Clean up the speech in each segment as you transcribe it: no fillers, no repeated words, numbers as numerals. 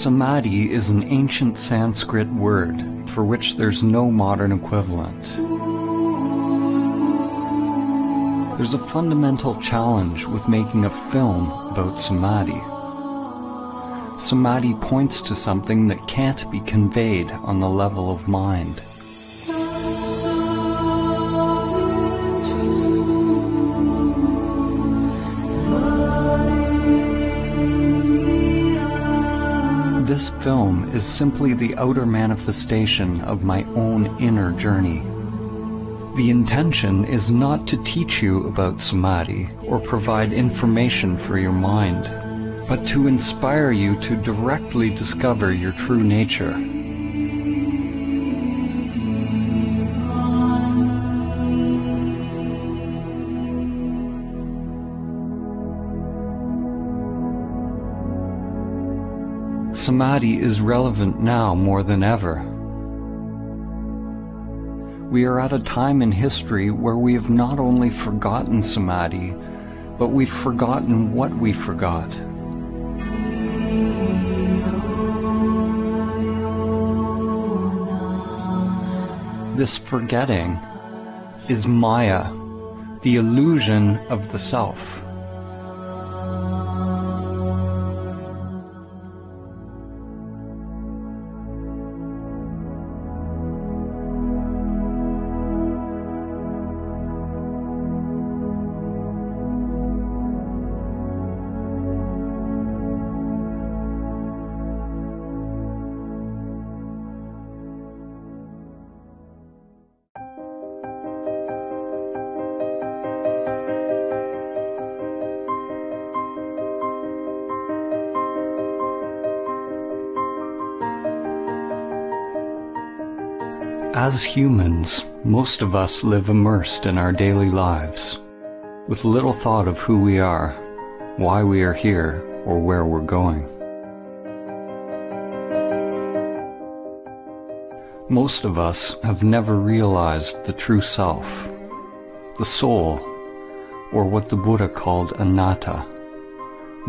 Samadhi is an ancient Sanskrit word for which there's no modern equivalent. There's a fundamental challenge with making a film about Samadhi. Samadhi points to something that can't be conveyed on the level of mind. This film is simply the outer manifestation of my own inner journey. The intention is not to teach you about Samadhi or provide information for your mind, but to inspire you to directly discover your true nature. Samadhi is relevant now more than ever. We are at a time in history where we have not only forgotten Samadhi, but we've forgotten what we forgot. This forgetting is Maya, the illusion of the self. As humans, most of us live immersed in our daily lives, with little thought of who we are, why we are here, or where we're going. Most of us have never realized the true self, the soul, or what the Buddha called anatta,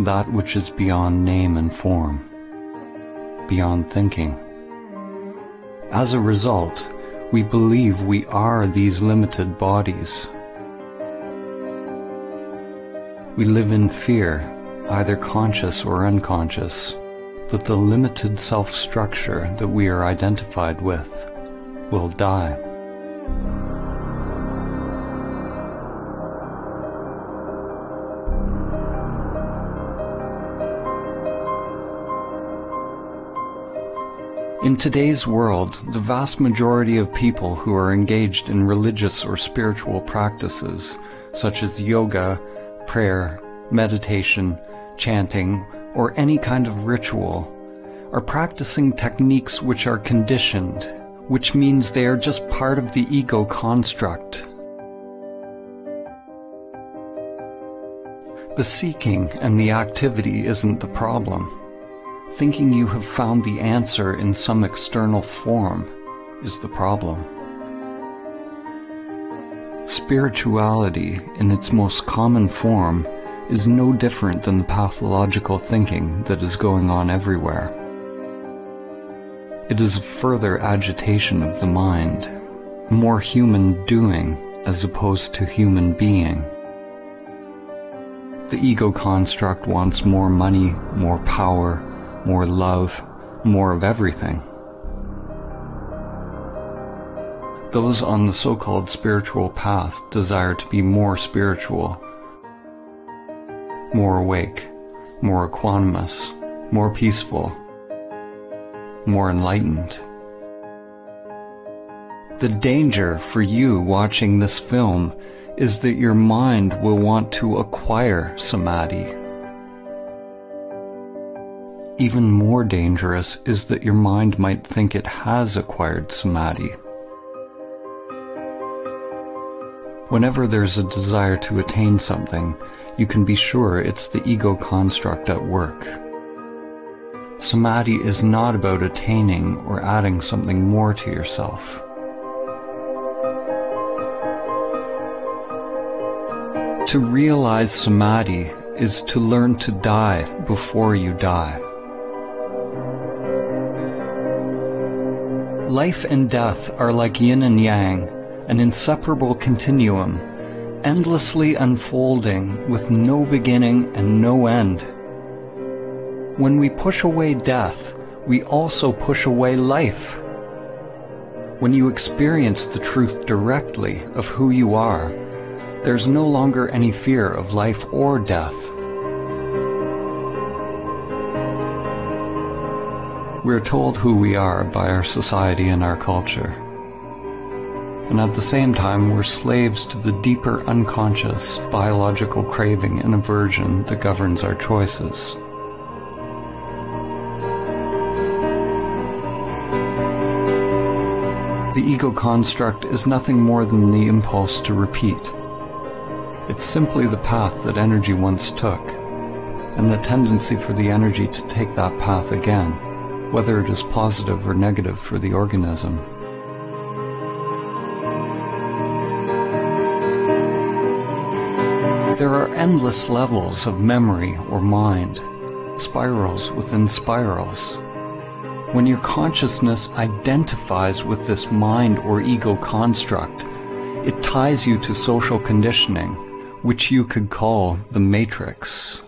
that which is beyond name and form, beyond thinking. As a result, we believe we are these limited bodies. We live in fear, either conscious or unconscious, that the limited self-structure that we are identified with will die. In today's world, the vast majority of people who are engaged in religious or spiritual practices, such as yoga, prayer, meditation, chanting, or any kind of ritual, are practicing techniques which are conditioned, which means they are just part of the ego construct. The seeking and the activity isn't the problem. Thinking you have found the answer in some external form is the problem. Spirituality, in its most common form, is no different than the pathological thinking that is going on everywhere. It is a further agitation of the mind, more human doing as opposed to human being. The ego construct wants more money, more power, more love, more of everything. Those on the so-called spiritual path desire to be more spiritual, more awake, more equanimous, more peaceful, more enlightened. The danger for you watching this film is that your mind will want to acquire Samadhi. Even more dangerous is that your mind might think it has acquired Samadhi. Whenever there's a desire to attain something, you can be sure it's the ego construct at work. Samadhi is not about attaining or adding something more to yourself. To realize Samadhi is to learn to die before you die. Life and death are like yin and yang, an inseparable continuum, endlessly unfolding with no beginning and no end. When we push away death, we also push away life. When you experience the truth directly of who you are, there's no longer any fear of life or death. We're told who we are by our society and our culture. And at the same time, we're slaves to the deeper unconscious biological craving and aversion that governs our choices. The ego construct is nothing more than the impulse to repeat. It's simply the path that energy once took, and the tendency for the energy to take that path again, whether it is positive or negative for the organism. There are endless levels of memory or mind, spirals within spirals. When your consciousness identifies with this mind or ego construct, it ties you to social conditioning, which you could call the matrix.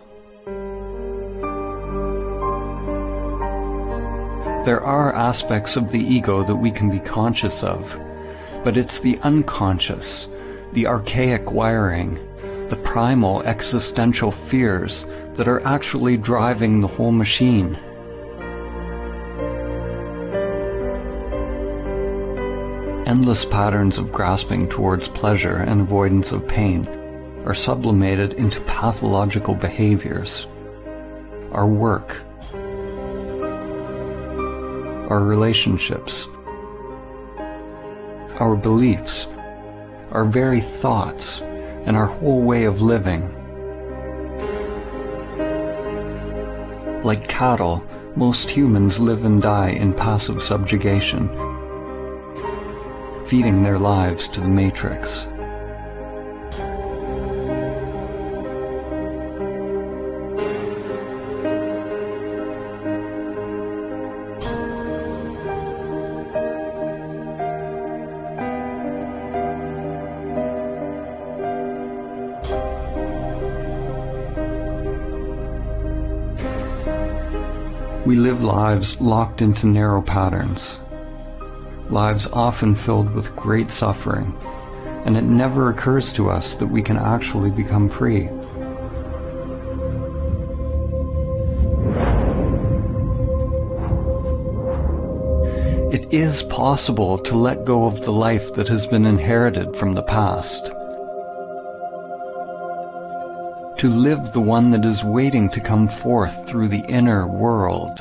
There are aspects of the ego that we can be conscious of, but it's the unconscious, the archaic wiring, the primal existential fears that are actually driving the whole machine. Endless patterns of grasping towards pleasure and avoidance of pain are sublimated into pathological behaviors. Our work, our relationships, our beliefs, our very thoughts, and our whole way of living. Like cattle, most humans live and die in passive subjugation, feeding their lives to the matrix. We live lives locked into narrow patterns, lives often filled with great suffering, and it never occurs to us that we can actually become free. It is possible to let go of the life that has been inherited from the past, to live the one that is waiting to come forth through the inner world.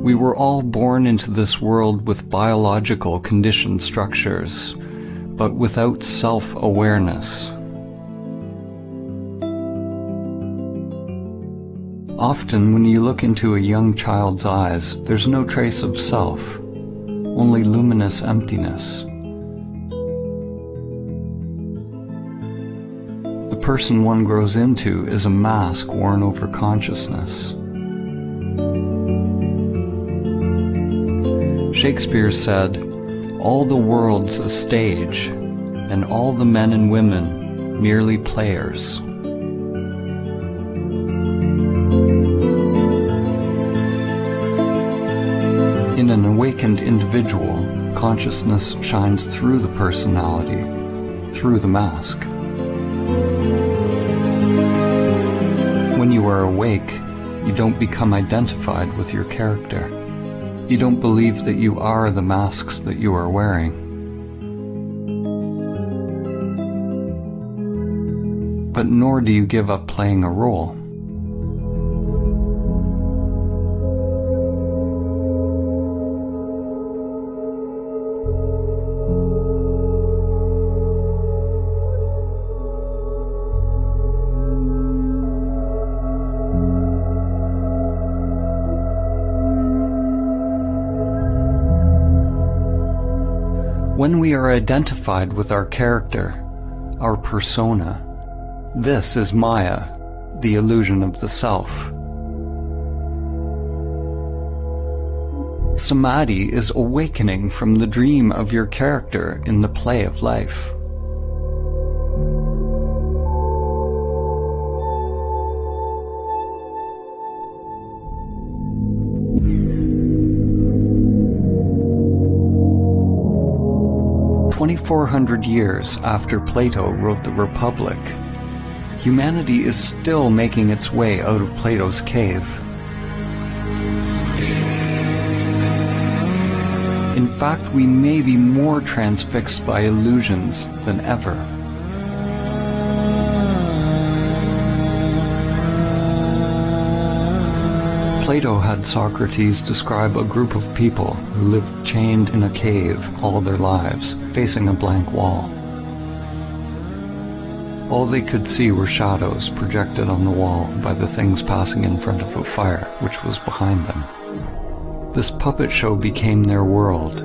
We were all born into this world with biological conditioned structures, but without self-awareness. Often when you look into a young child's eyes, there's no trace of self, only luminous emptiness. The person one grows into is a mask worn over consciousness. Shakespeare said, "All the world's a stage, and all the men and women merely players." In an awakened individual, consciousness shines through the personality, through the mask. When you are awake, you don't become identified with your character. You don't believe that you are the masks that you are wearing. But nor do you give up playing a role. When we are identified with our character, our persona, this is Maya, the illusion of the self. Samadhi is awakening from the dream of your character in the play of life. "2,400 years after Plato wrote the Republic, humanity is still making its way out of Plato's cave. In fact, we may be more transfixed by illusions than ever. Plato had Socrates describe a group of people who lived chained in a cave all their lives, facing a blank wall. All they could see were shadows projected on the wall by the things passing in front of a fire which was behind them. This puppet show became their world.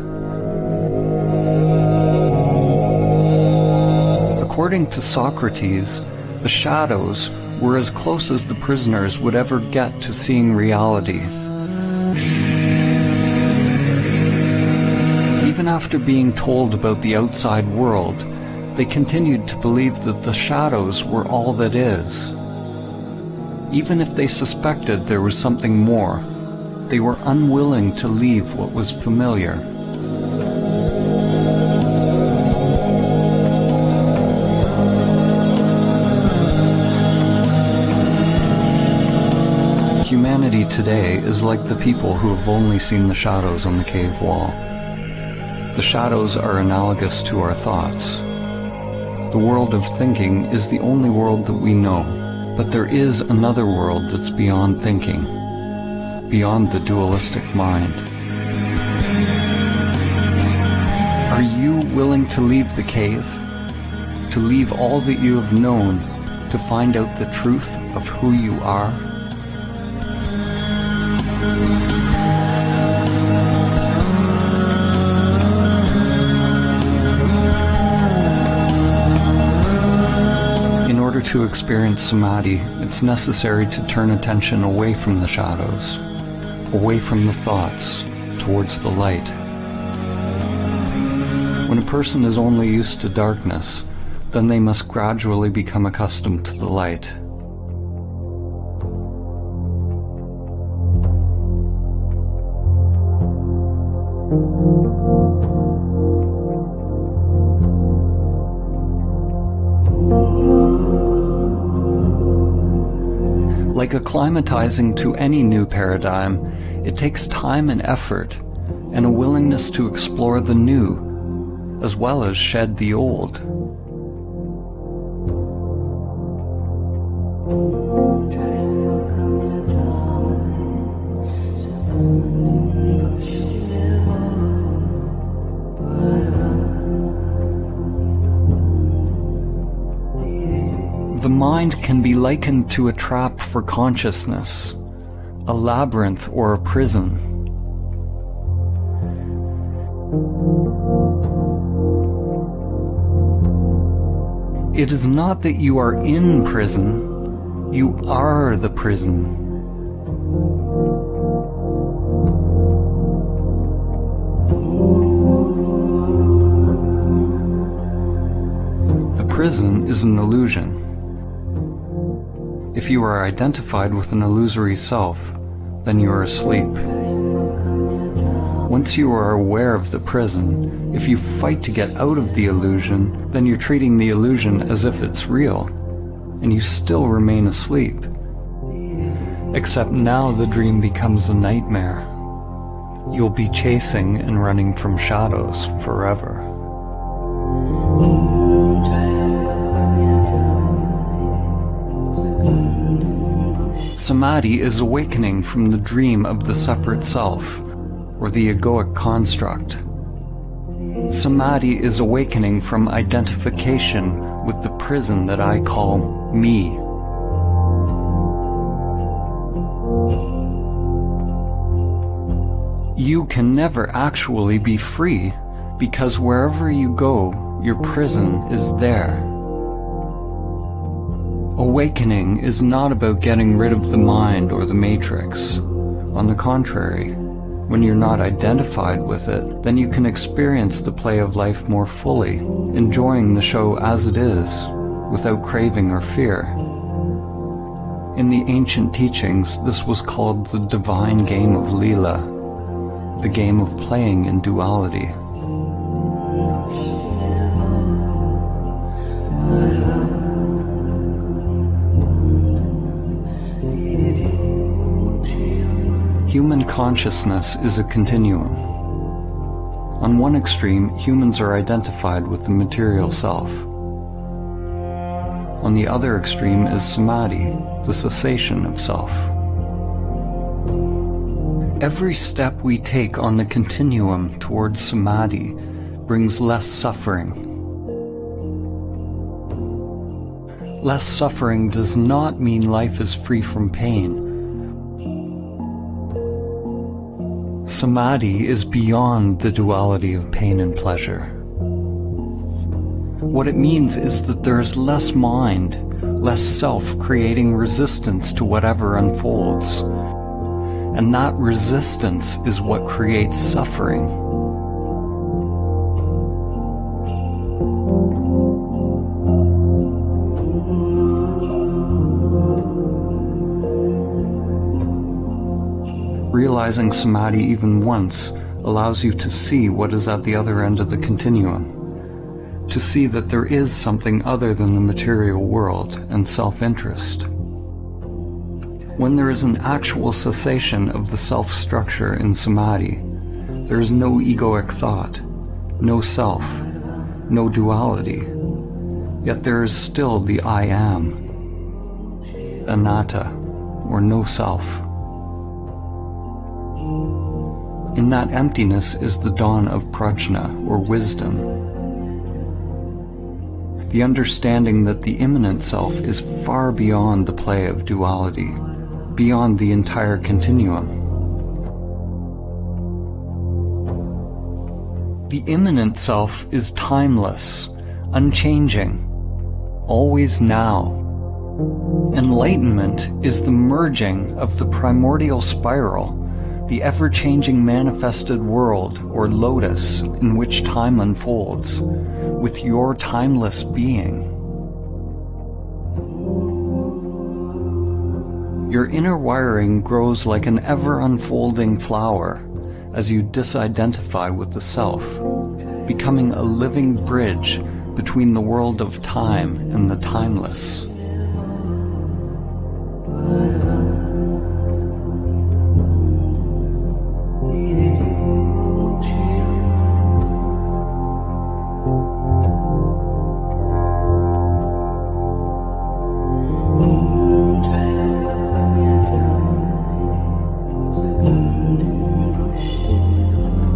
According to Socrates, the shadows were as close as the prisoners would ever get to seeing reality. Even after being told about the outside world, they continued to believe that the shadows were all that is. Even if they suspected there was something more, they were unwilling to leave what was familiar. Humanity today is like the people who have only seen the shadows on the cave wall. The shadows are analogous to our thoughts. The world of thinking is the only world that we know, but there is another world that's beyond thinking, beyond the dualistic mind. Are you willing to leave the cave? To leave all that you have known, to find out the truth of who you are? In order to experience samadhi, it's necessary to turn attention away from the shadows, away from the thoughts, towards the light. When a person is only used to darkness, then they must gradually become accustomed to the light. Like acclimatizing to any new paradigm, it takes time and effort, and a willingness to explore the new, as well as shed the old. The mind can be likened to a trap for consciousness, a labyrinth or a prison. It is not that you are in prison, you are the prison. The prison is an illusion. If you are identified with an illusory self, then you are asleep. Once you are aware of the prison, if you fight to get out of the illusion, then you're treating the illusion as if it's real, and you still remain asleep. Except now the dream becomes a nightmare. You'll be chasing and running from shadows forever. Samadhi is awakening from the dream of the separate self, or the egoic construct. Samadhi is awakening from identification with the prison that I call me. You can never actually be free because wherever you go, your prison is there. Awakening is not about getting rid of the mind or the matrix. On the contrary, when you're not identified with it, then you can experience the play of life more fully, enjoying the show as it is, without craving or fear. In the ancient teachings, this was called the divine game of Leela, the game of playing in duality. Human consciousness is a continuum. On one extreme, humans are identified with the material self. On the other extreme is samadhi, the cessation of self. Every step we take on the continuum towards samadhi brings less suffering. Less suffering does not mean life is free from pain. Samadhi is beyond the duality of pain and pleasure. What it means is that there is less mind, less self creating resistance to whatever unfolds. And that resistance is what creates suffering. Realizing samadhi even once allows you to see what is at the other end of the continuum, to see that there is something other than the material world and self-interest. When there is an actual cessation of the self-structure in samadhi, there is no egoic thought, no self, no duality, yet there is still the I am, anatta, or no self. In that emptiness is the dawn of prajna, or wisdom. The understanding that the immanent self is far beyond the play of duality, beyond the entire continuum. The immanent self is timeless, unchanging, always now. Enlightenment is the merging of the primordial spiral, the ever-changing manifested world, or lotus, in which time unfolds, with your timeless being. Your inner wiring grows like an ever-unfolding flower as you disidentify with the self, becoming a living bridge between the world of time and the timeless.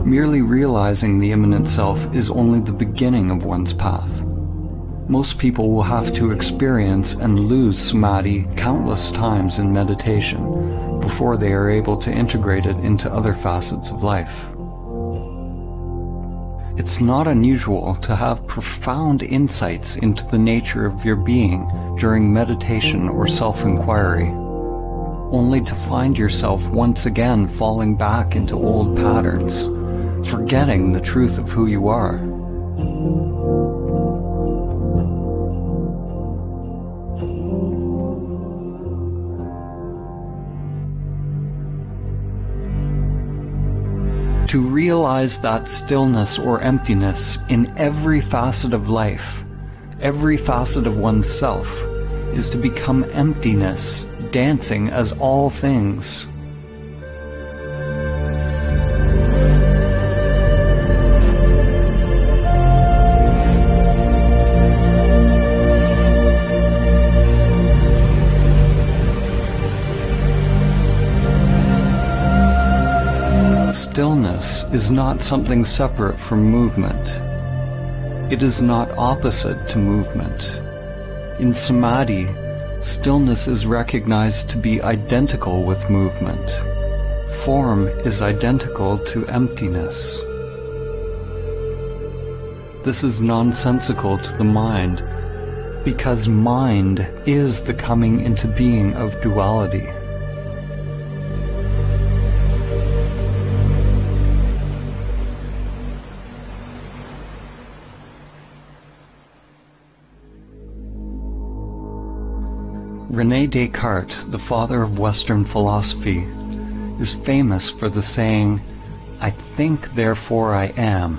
Merely realizing the immanent self is only the beginning of one's path. Most people will have to experience and lose samadhi countless times in meditation before they are able to integrate it into other facets of life. It's not unusual to have profound insights into the nature of your being during meditation or self-inquiry, only to find yourself once again falling back into old patterns, forgetting the truth of who you are. To realize that stillness or emptiness in every facet of life, every facet of oneself, is to become emptiness, dancing as all things. Stillness is not something separate from movement. It is not opposite to movement. In samadhi, stillness is recognized to be identical with movement. Form is identical to emptiness. This is nonsensical to the mind, because mind is the coming into being of duality. René Descartes, the father of Western philosophy, is famous for the saying, "I think, therefore I am."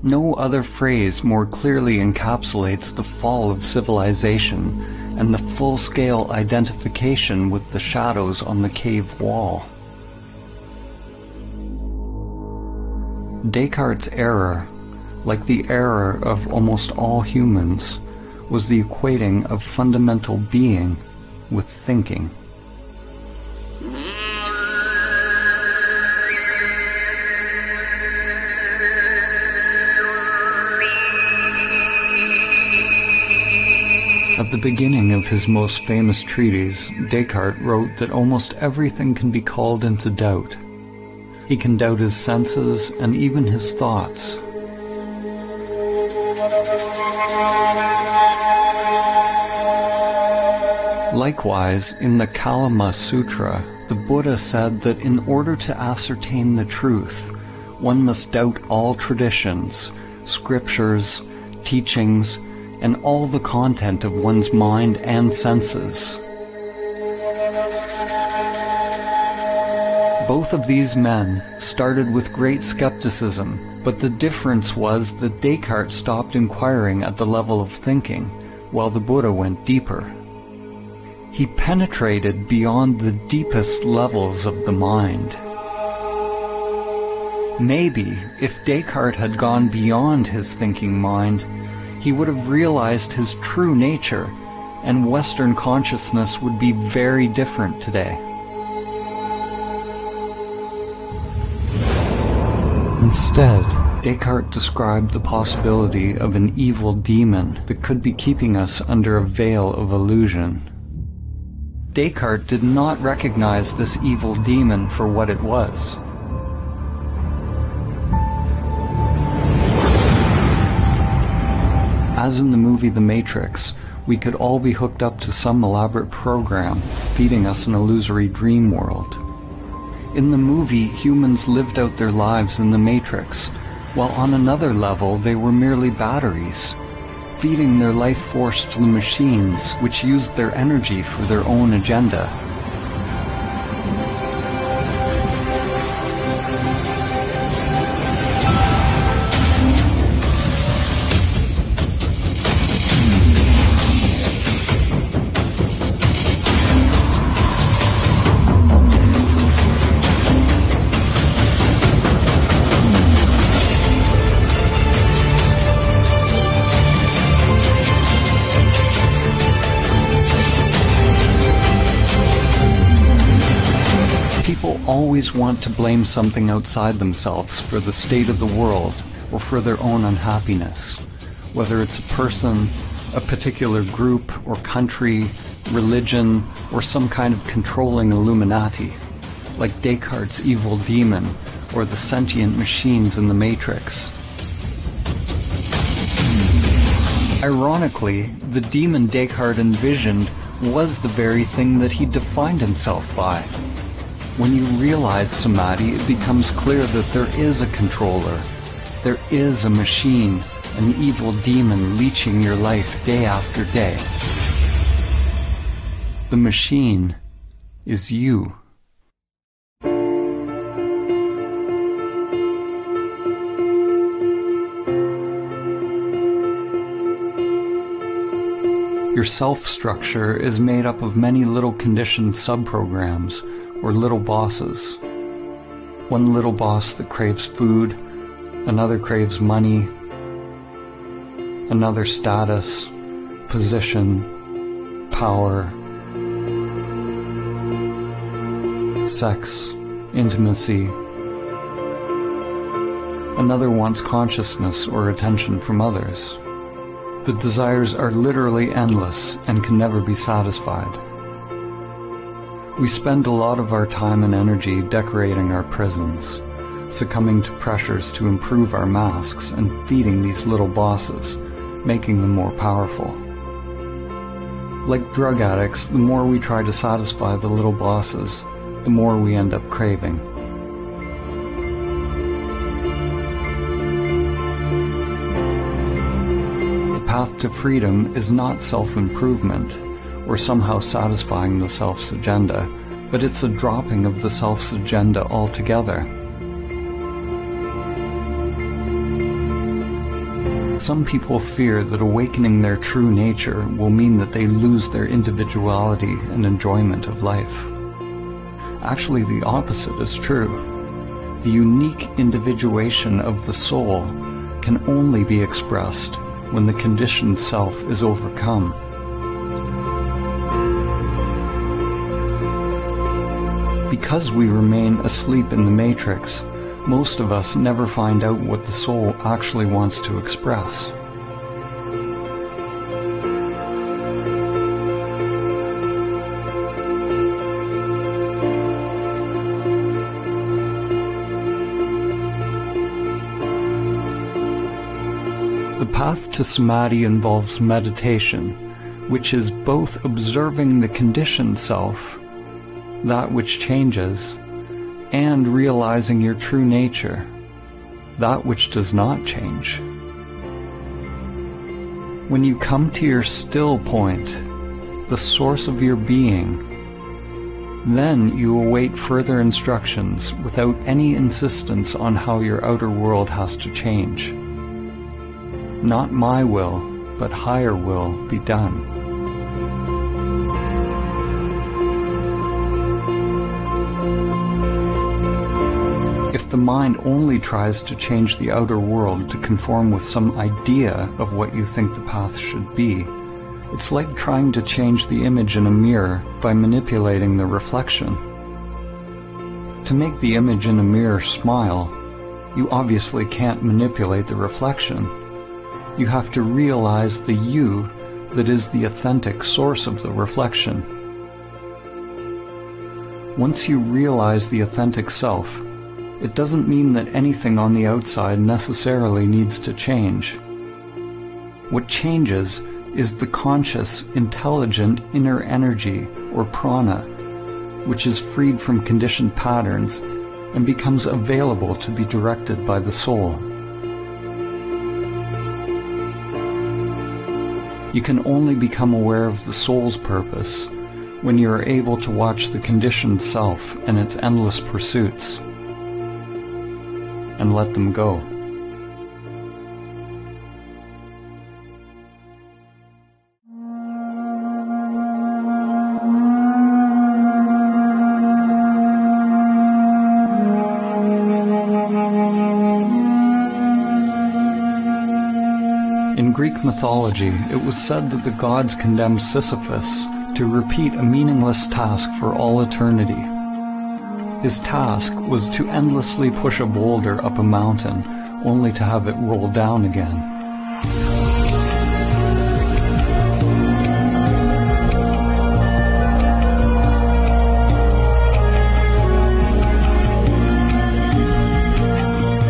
No other phrase more clearly encapsulates the fall of civilization and the full-scale identification with the shadows on the cave wall. Descartes' error, like the error of almost all humans, was the equating of fundamental being with thinking. At the beginning of his most famous treatise, Descartes wrote that almost everything can be called into doubt. He can doubt his senses and even his thoughts. Likewise, in the Kalama Sutra, the Buddha said that in order to ascertain the truth, one must doubt all traditions, scriptures, teachings, and all the content of one's mind and senses. Both of these men started with great skepticism, but the difference was that Descartes stopped inquiring at the level of thinking, while the Buddha went deeper. He penetrated beyond the deepest levels of the mind. Maybe, if Descartes had gone beyond his thinking mind, he would have realized his true nature, and Western consciousness would be very different today. Instead, Descartes described the possibility of an evil demon that could be keeping us under a veil of illusion. Descartes did not recognize this evil demon for what it was. As in the movie The Matrix, we could all be hooked up to some elaborate program, feeding us an illusory dream world. In the movie, humans lived out their lives in the Matrix, while on another level they were merely batteries, feeding their life force to the machines, which used their energy for their own agenda. People always want to blame something outside themselves for the state of the world or for their own unhappiness, whether it's a person, a particular group or country, religion, or some kind of controlling Illuminati, like Descartes' evil demon or the sentient machines in the Matrix. Ironically, the demon Descartes envisioned was the very thing that he defined himself by. When you realize samadhi, it becomes clear that there is a controller. There is a machine, an evil demon leeching your life day after day. The machine is you. Your self-structure is made up of many little conditioned sub-programs, or little bosses. One little boss that craves food, another craves money, another status, position, power, sex, intimacy. Another wants consciousness or attention from others. The desires are literally endless and can never be satisfied. We spend a lot of our time and energy decorating our prisons, succumbing to pressures to improve our masks and feeding these little bosses, making them more powerful. Like drug addicts, the more we try to satisfy the little bosses, the more we end up craving. The path to freedom is not self-improvement, or somehow satisfying the self's agenda, but it's a dropping of the self's agenda altogether. Some people fear that awakening their true nature will mean that they lose their individuality and enjoyment of life. Actually, the opposite is true. The unique individuation of the soul can only be expressed when the conditioned self is overcome. Because we remain asleep in the matrix, most of us never find out what the soul actually wants to express. The path to samadhi involves meditation, which is both observing the conditioned self, that which changes, and realizing your true nature, that which does not change. When you come to your still point, the source of your being, then you await further instructions without any insistence on how your outer world has to change. Not my will, but higher will be done. If the mind only tries to change the outer world to conform with some idea of what you think the path should be, it's like trying to change the image in a mirror by manipulating the reflection. To make the image in a mirror smile, you obviously can't manipulate the reflection. You have to realize the you that is the authentic source of the reflection. Once you realize the authentic self, it doesn't mean that anything on the outside necessarily needs to change. What changes is the conscious, intelligent inner energy, or prana, which is freed from conditioned patterns and becomes available to be directed by the soul. You can only become aware of the soul's purpose when you are able to watch the conditioned self and its endless pursuits, and let them go. In Greek mythology, it was said that the gods condemned Sisyphus to repeat a meaningless task for all eternity. His task was to endlessly push a boulder up a mountain, only to have it roll down again.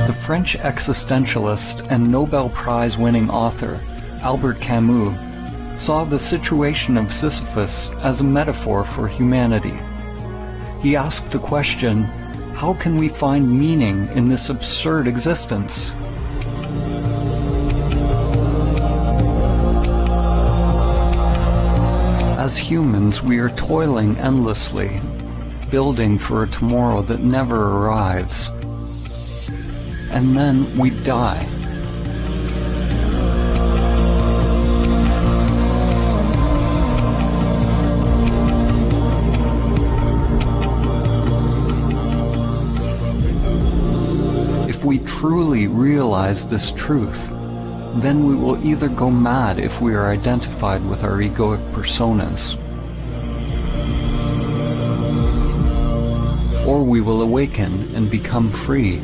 The French existentialist and Nobel Prize-winning author Albert Camus saw the situation of Sisyphus as a metaphor for humanity. He asked the question, how can we find meaning in this absurd existence? As humans, we are toiling endlessly, building for a tomorrow that never arrives. And then we die. If we truly realize this truth, then we will either go mad if we are identified with our egoic personas, or we will awaken and become free.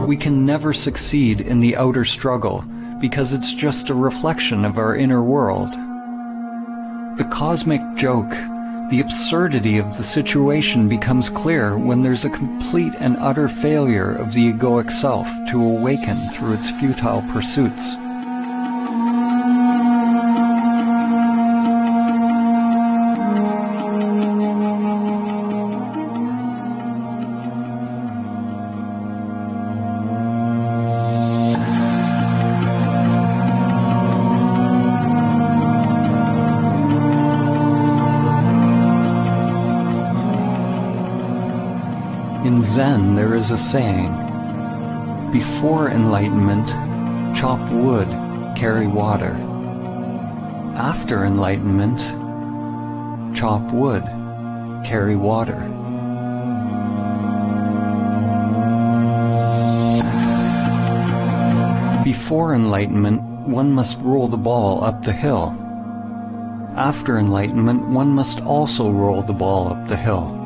We can never succeed in the outer struggle because it's just a reflection of our inner world. The cosmic joke, the absurdity of the situation becomes clear when there's a complete and utter failure of the egoic self to awaken through its futile pursuits. In Zen, there is a saying, before enlightenment, chop wood, carry water. After enlightenment, chop wood, carry water. Before enlightenment, one must roll the ball up the hill. After enlightenment, one must also roll the ball up the hill.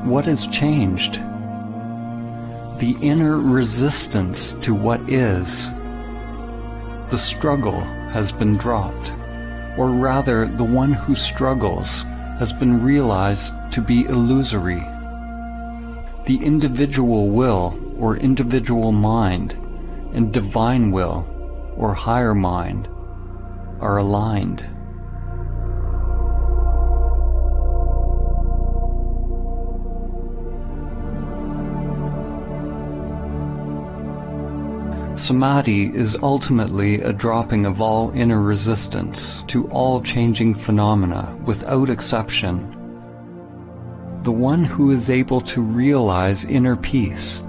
What has changed? The inner resistance to what is. The struggle has been dropped, or rather the one who struggles has been realized to be illusory. The individual will, or individual mind, and divine will, or higher mind, are aligned. Samadhi is ultimately a dropping of all inner resistance to all changing phenomena without exception. The one who is able to realize inner peace,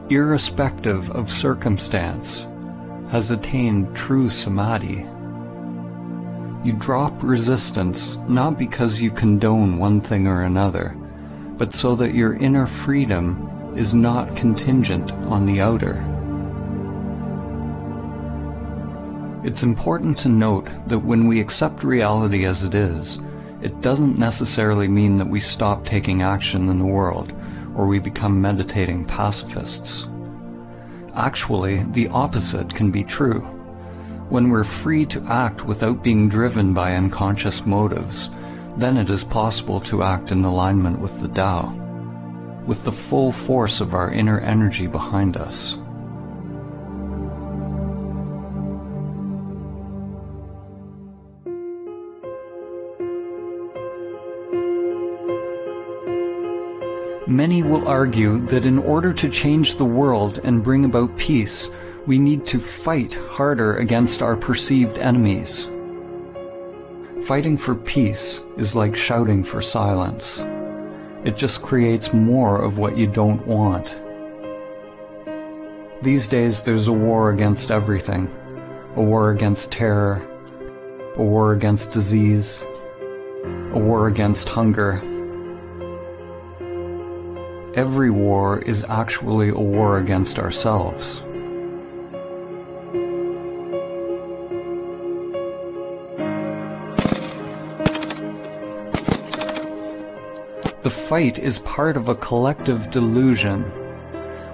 irrespective of circumstance, has attained true Samadhi. You drop resistance not because you condone one thing or another, but so that your inner freedom is not contingent on the outer. It's important to note that when we accept reality as it is, it doesn't necessarily mean that we stop taking action in the world, or we become meditating pacifists. Actually, the opposite can be true. When we're free to act without being driven by unconscious motives, then it is possible to act in alignment with the Tao, with the full force of our inner energy behind us. Many will argue that in order to change the world and bring about peace, we need to fight harder against our perceived enemies. Fighting for peace is like shouting for silence. It just creates more of what you don't want. These days there's a war against everything. A war against terror, a war against disease, a war against hunger. Every war is actually a war against ourselves. The fight is part of a collective delusion.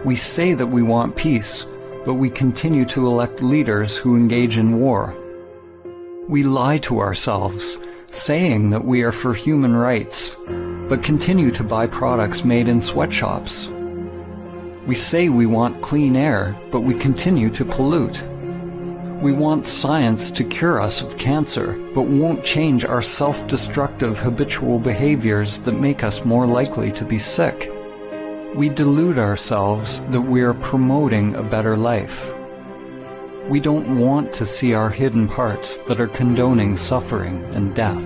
We say that we want peace, but we continue to elect leaders who engage in war. We lie to ourselves, saying that we are for human rights, but continue to buy products made in sweatshops. We say we want clean air, but we continue to pollute. We want science to cure us of cancer, but won't change our self-destructive habitual behaviors that make us more likely to be sick. We delude ourselves that we are promoting a better life. We don't want to see our hidden parts that are condoning suffering and death.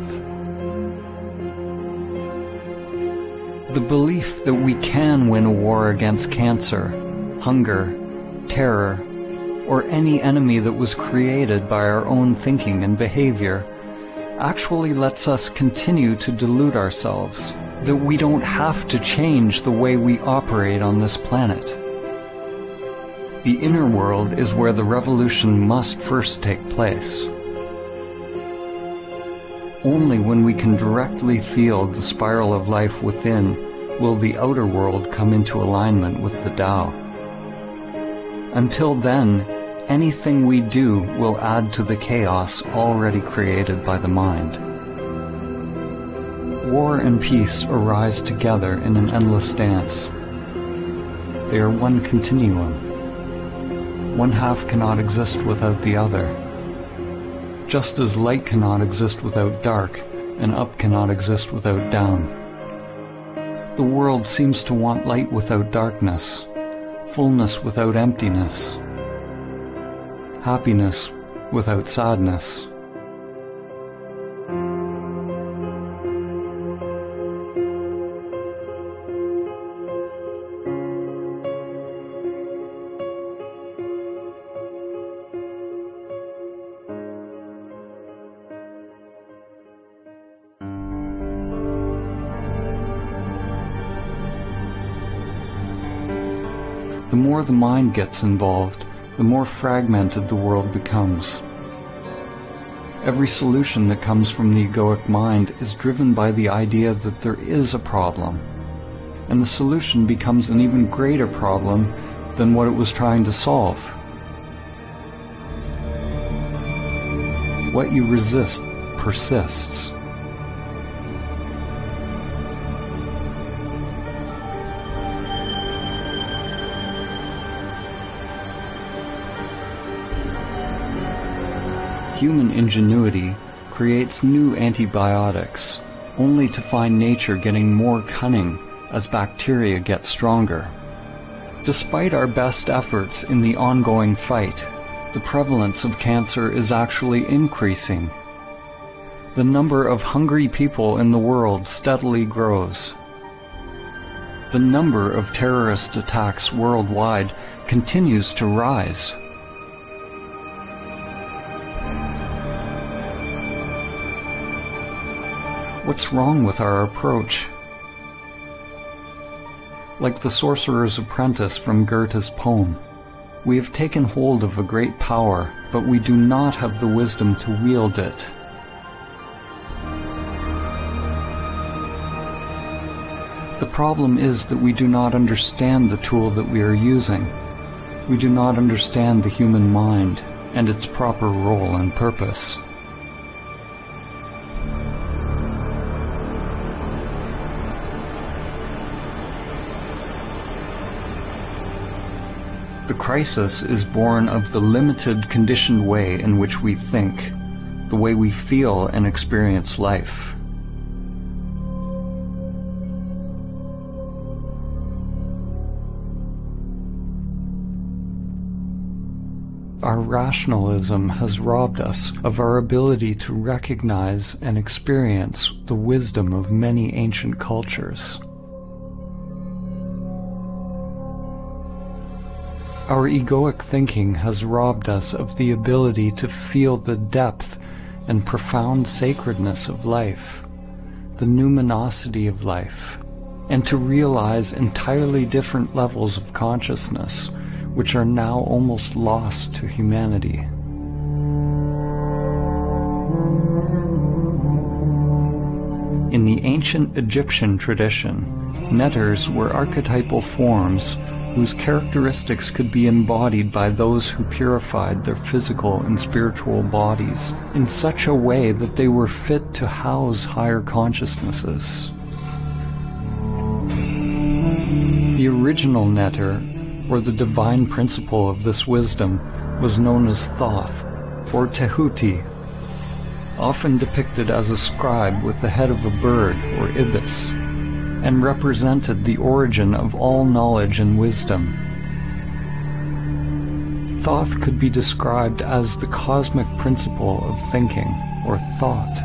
The belief that we can win a war against cancer, hunger, terror, or any enemy that was created by our own thinking and behavior actually lets us continue to delude ourselves that we don't have to change the way we operate on this planet. The inner world is where the revolution must first take place. Only when we can directly feel the spiral of life within will the outer world come into alignment with the Tao. Until then, anything we do will add to the chaos already created by the mind. War and peace arise together in an endless dance. They are one continuum. One half cannot exist without the other. Just as light cannot exist without dark, and up cannot exist without down. The world seems to want light without darkness, fullness without emptiness, happiness without sadness. The more the mind gets involved, the more fragmented the world becomes. Every solution that comes from the egoic mind is driven by the idea that there is a problem, and the solution becomes an even greater problem than what it was trying to solve. What you resist persists. Human ingenuity creates new antibiotics, only to find nature getting more cunning as bacteria get stronger. Despite our best efforts in the ongoing fight, the prevalence of cancer is actually increasing. The number of hungry people in the world steadily grows. The number of terrorist attacks worldwide continues to rise. What's wrong with our approach? Like the sorcerer's apprentice from Goethe's poem, we have taken hold of a great power, but we do not have the wisdom to wield it. The problem is that we do not understand the tool that we are using. We do not understand the human mind and its proper role and purpose. The crisis is born of the limited, conditioned way in which we think, the way we feel and experience life. Our rationalism has robbed us of our ability to recognize and experience the wisdom of many ancient cultures. Our egoic thinking has robbed us of the ability to feel the depth and profound sacredness of life, the numinosity of life, and to realize entirely different levels of consciousness, which are now almost lost to humanity. In the ancient Egyptian tradition, netters were archetypal forms whose characteristics could be embodied by those who purified their physical and spiritual bodies in such a way that they were fit to house higher consciousnesses. The original netter, or the divine principle of this wisdom, was known as Thoth, or Tehuti, often depicted as a scribe with the head of a bird, or ibis, and represented the origin of all knowledge and wisdom. Thoth could be described as the cosmic principle of thinking, or thought.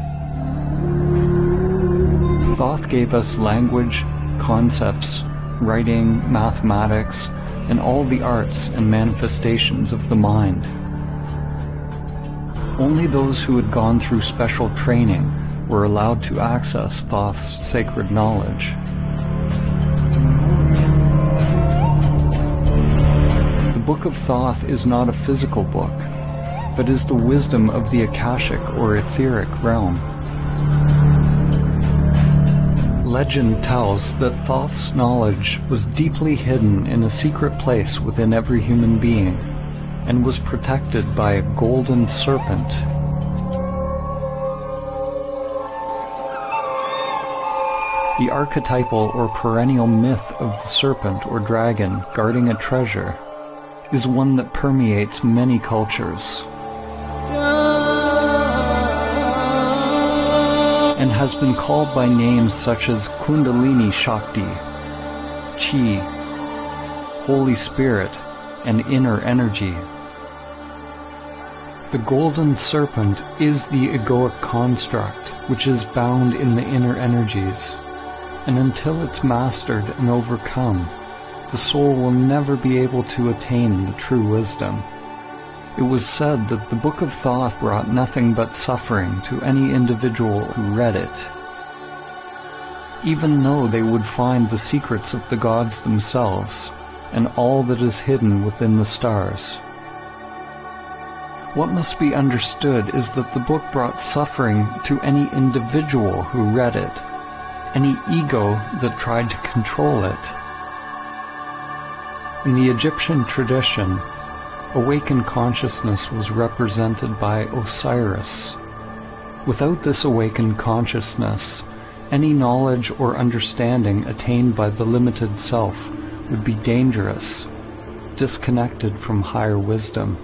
Thoth gave us language, concepts, writing, mathematics, and all the arts and manifestations of the mind. Only those who had gone through special training were allowed to access Thoth's sacred knowledge. The Book of Thoth is not a physical book, but is the wisdom of the Akashic or etheric realm. Legend tells that Thoth's knowledge was deeply hidden in a secret place within every human being, and was protected by a golden serpent. The archetypal or perennial myth of the serpent or dragon guarding a treasure is one that permeates many cultures and has been called by names such as Kundalini Shakti, Chi, Holy Spirit, and inner energy. The golden serpent is the egoic construct which is bound in the inner energies, and until it's mastered and overcome, the soul will never be able to attain the true wisdom. It was said that the Book of Thoth brought nothing but suffering to any individual who read it, even though they would find the secrets of the gods themselves and all that is hidden within the stars. What must be understood is that the book brought suffering to any individual who read it, any ego that tried to control it. In the Egyptian tradition, awakened consciousness was represented by Osiris. Without this awakened consciousness, any knowledge or understanding attained by the limited self would be dangerous, disconnected from higher wisdom.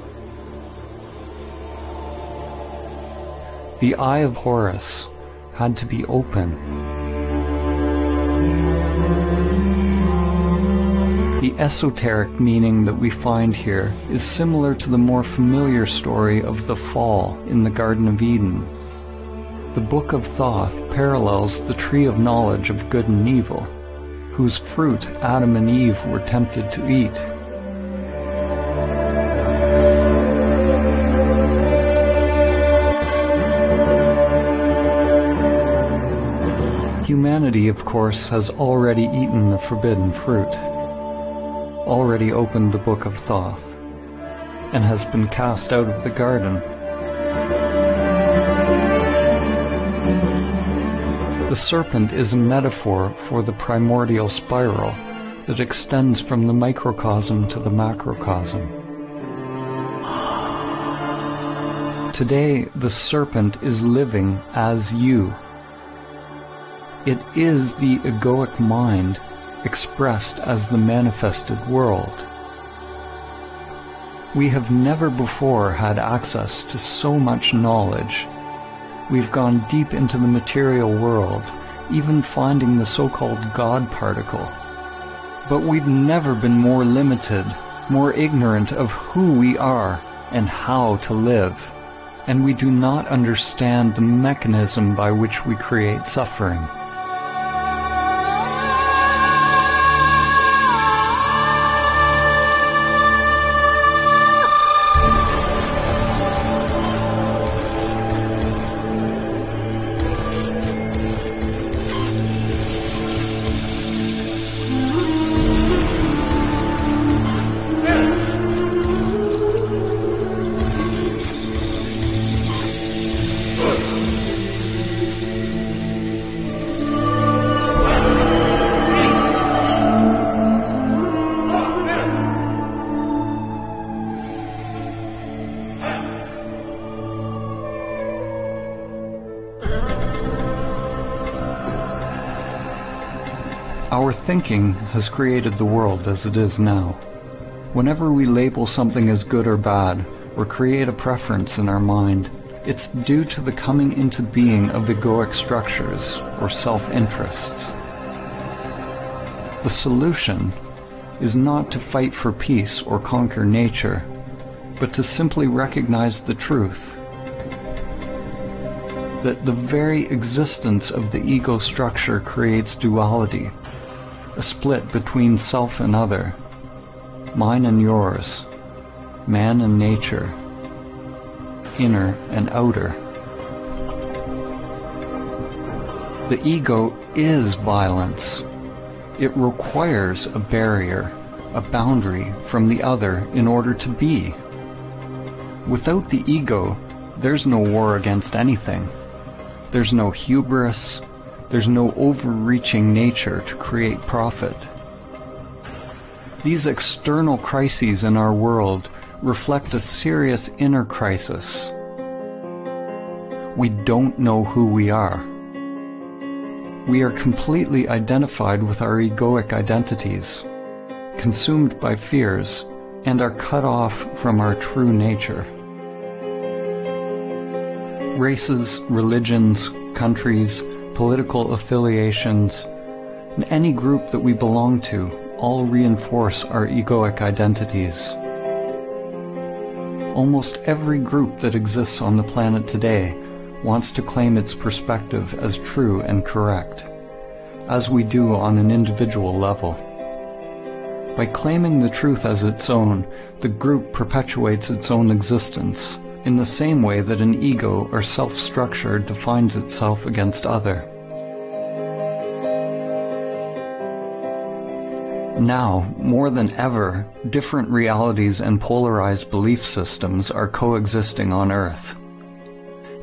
The Eye of Horus had to be open. The esoteric meaning that we find here is similar to the more familiar story of the fall in the Garden of Eden. The Book of Thoth parallels the tree of knowledge of good and evil, whose fruit Adam and Eve were tempted to eat. Humanity, of course, has already eaten the forbidden fruit, already opened the Book of Thoth, and has been cast out of the garden. The serpent is a metaphor for the primordial spiral that extends from the microcosm to the macrocosm. Today, the serpent is living as you. It is the egoic mind expressed as the manifested world. We have never before had access to so much knowledge. We've gone deep into the material world, even finding the so-called God particle. But we've never been more limited, more ignorant of who we are and how to live. And we do not understand the mechanism by which we create suffering. Our thinking has created the world as it is now. Whenever we label something as good or bad, or create a preference in our mind, it's due to the coming into being of egoic structures, or self-interests. The solution is not to fight for peace or conquer nature, but to simply recognize the truth that the very existence of the ego structure creates duality, a split between self and other, mine and yours, man and nature, inner and outer. The ego is violence. It requires a barrier, a boundary from the other in order to be. Without the ego, there's no war against anything. There's no hubris. There's no overreaching nature to create profit. These external crises in our world reflect a serious inner crisis. We don't know who we are. We are completely identified with our egoic identities, consumed by fears, and are cut off from our true nature. Races, religions, countries, political affiliations, and any group that we belong to all reinforce our egoic identities. Almost every group that exists on the planet today wants to claim its perspective as true and correct, as we do on an individual level. By claiming the truth as its own, the group perpetuates its own existence, in the same way that an ego or self-structure defines itself against other. Now, more than ever, different realities and polarized belief systems are coexisting on Earth.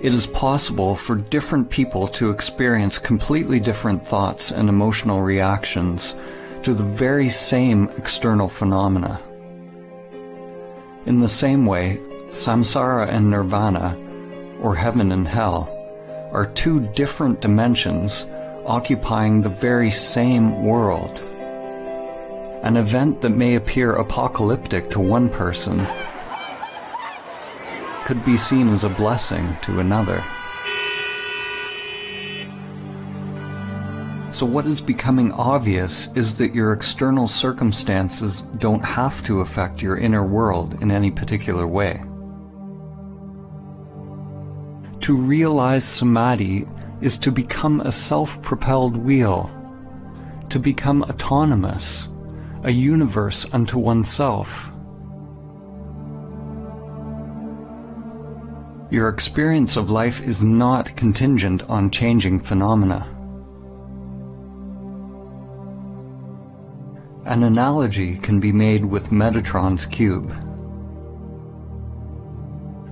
It is possible for different people to experience completely different thoughts and emotional reactions to the very same external phenomena. In the same way, samsara and nirvana, or heaven and hell, are two different dimensions occupying the very same world. An event that may appear apocalyptic to one person could be seen as a blessing to another. So what is becoming obvious is that your external circumstances don't have to affect your inner world in any particular way. To realize samadhi is to become a self-propelled wheel, to become autonomous, a universe unto oneself. Your experience of life is not contingent on changing phenomena. An analogy can be made with Metatron's cube.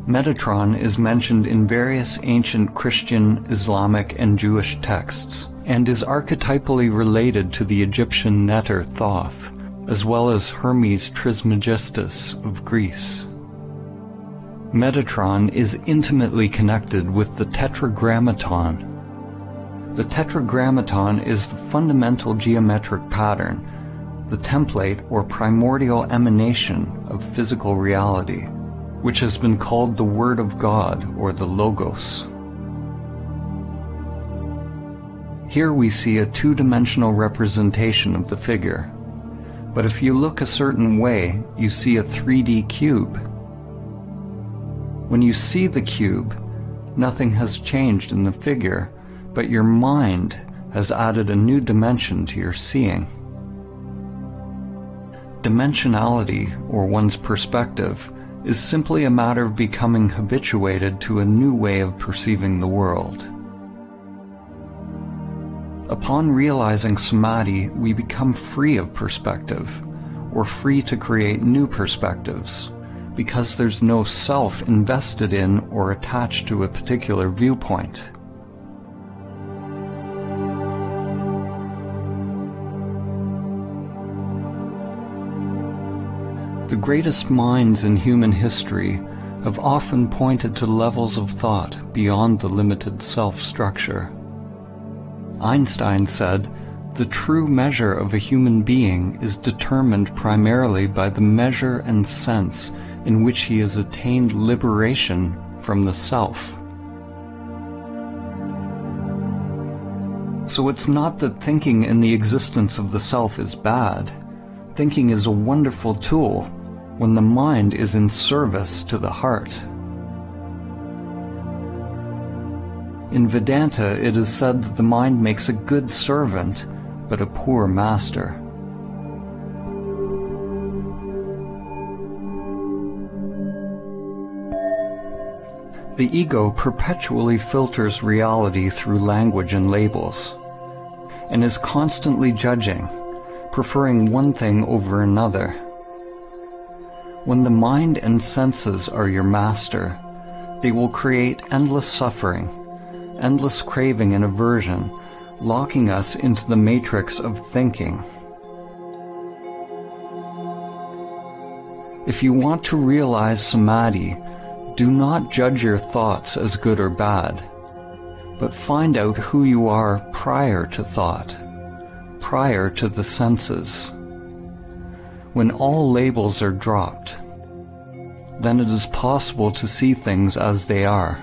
Metatron is mentioned in various ancient Christian, Islamic, and Jewish texts, and is archetypally related to the Egyptian Neter Thoth, as well as Hermes Trismegistus of Greece. Metatron is intimately connected with the Tetragrammaton. The Tetragrammaton is the fundamental geometric pattern, the template or primordial emanation of physical reality, which has been called the Word of God or the Logos. Here we see a two-dimensional representation of the figure. But if you look a certain way, you see a 3D cube. When you see the cube, nothing has changed in the figure, but your mind has added a new dimension to your seeing. Dimensionality, or one's perspective, is simply a matter of becoming habituated to a new way of perceiving the world. Upon realizing samadhi, we become free of perspective, or free to create new perspectives, because there's no self invested in or attached to a particular viewpoint. The greatest minds in human history have often pointed to levels of thought beyond the limited self-structure. Einstein said, "The true measure of a human being is determined primarily by the measure and sense in which he has attained liberation from the self." So it's not that thinking in the existence of the self is bad. Thinking is a wonderful tool when the mind is in service to the heart. In Vedanta, it is said that the mind makes a good servant, but a poor master. The ego perpetually filters reality through language and labels, and is constantly judging, preferring one thing over another. When the mind and senses are your master, they will create endless suffering, endless craving and aversion, locking us into the matrix of thinking. If you want to realize samadhi, do not judge your thoughts as good or bad, but find out who you are prior to thought, prior to the senses. When all labels are dropped, then it is possible to see things as they are.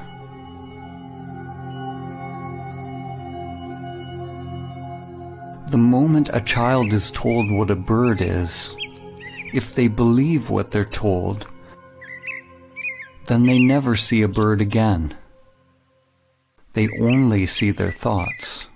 The moment a child is told what a bird is, if they believe what they're told, then they never see a bird again. They only see their thoughts.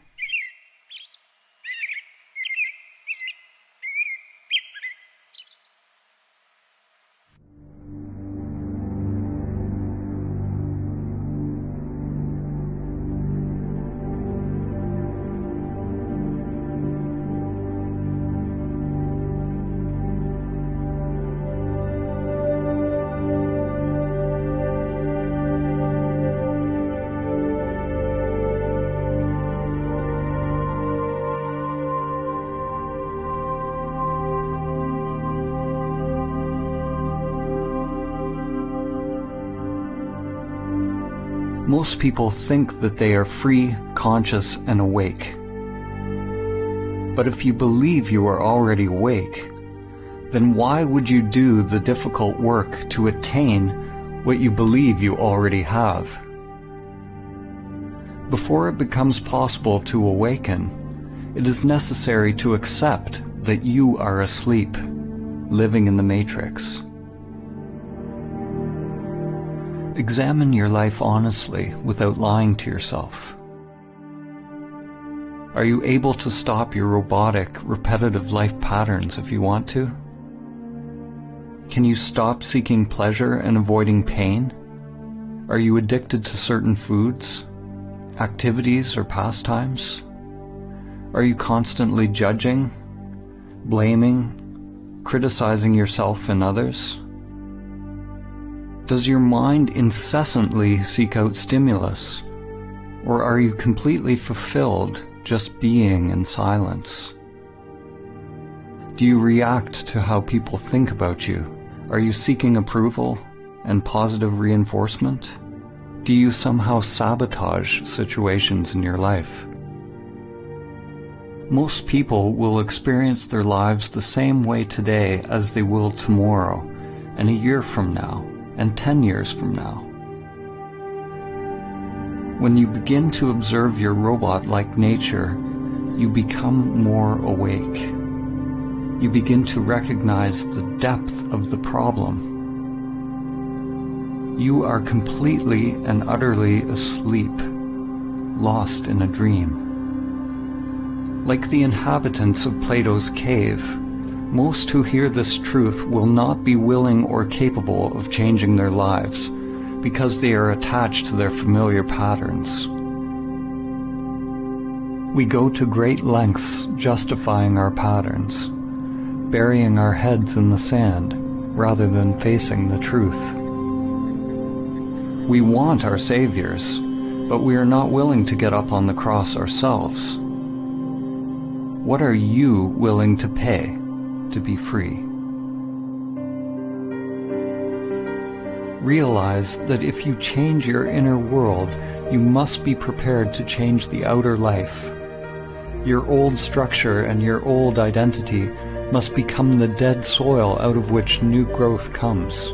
Most people think that they are free, conscious, and awake. But if you believe you are already awake, then why would you do the difficult work to attain what you believe you already have? Before it becomes possible to awaken, it is necessary to accept that you are asleep, living in the matrix. Examine your life honestly without lying to yourself. Are you able to stop your robotic, repetitive life patterns if you want to? Can you stop seeking pleasure and avoiding pain? Are you addicted to certain foods, activities, or pastimes? Are you constantly judging, blaming, criticizing yourself and others? Does your mind incessantly seek out stimulus, or are you completely fulfilled just being in silence? Do you react to how people think about you? Are you seeking approval and positive reinforcement? Do you somehow sabotage situations in your life? Most people will experience their lives the same way today as they will tomorrow, and a year from now, and 10 years from now. When you begin to observe your robot-like nature, you become more awake. You begin to recognize the depth of the problem. You are completely and utterly asleep, lost in a dream. Like the inhabitants of Plato's cave, most who hear this truth will not be willing or capable of changing their lives because they are attached to their familiar patterns. We go to great lengths justifying our patterns, burying our heads in the sand rather than facing the truth. We want our saviors, but we are not willing to get up on the cross ourselves. What are you willing to pay to be free? Realize that if you change your inner world, you must be prepared to change the outer life. Your old structure and your old identity must become the dead soil out of which new growth comes.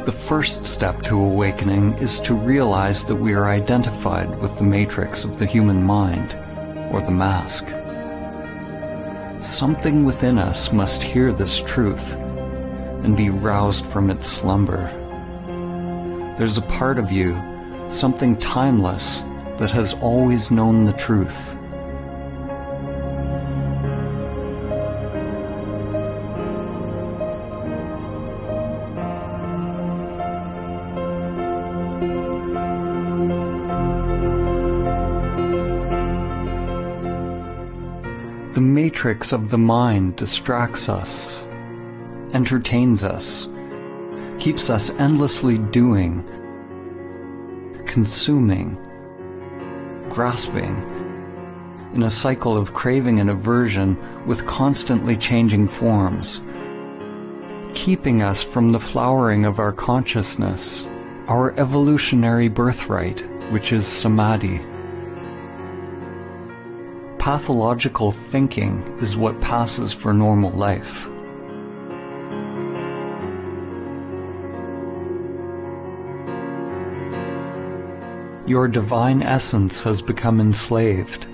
The first step to awakening is to realize that we are identified with the matrix of the human mind, or the mask. Something within us must hear this truth and be roused from its slumber. There's a part of you, something timeless, that has always known the truth. The matrix of the mind distracts us, entertains us, keeps us endlessly doing, consuming, grasping, in a cycle of craving and aversion with constantly changing forms, keeping us from the flowering of our consciousness, our evolutionary birthright, which is samadhi. Pathological thinking is what passes for normal life. Your divine essence has become enslaved,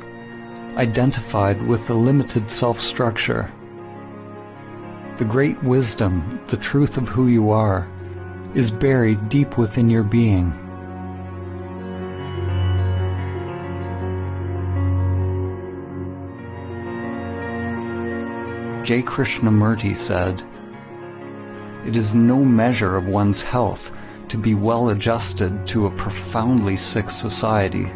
identified with the limited self-structure. The great wisdom, the truth of who you are, is buried deep within your being. J. Krishnamurti said, "It is no measure of one's health to be well adjusted to a profoundly sick society."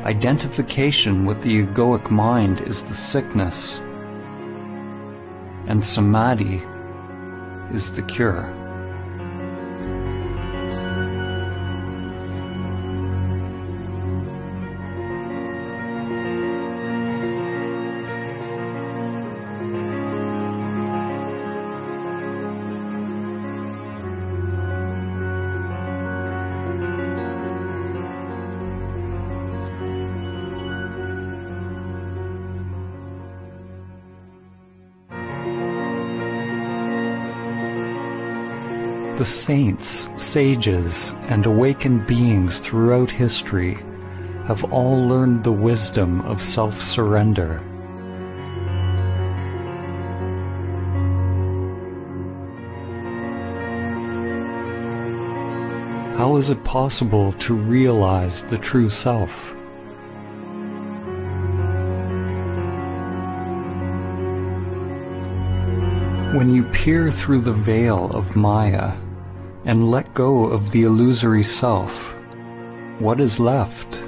Identification with the egoic mind is the sickness, and samadhi is the cure. The saints, sages, and awakened beings throughout history have all learned the wisdom of self-surrender. How is it possible to realize the true self? When you peer through the veil of Maya and let go of the illusory self, what is left?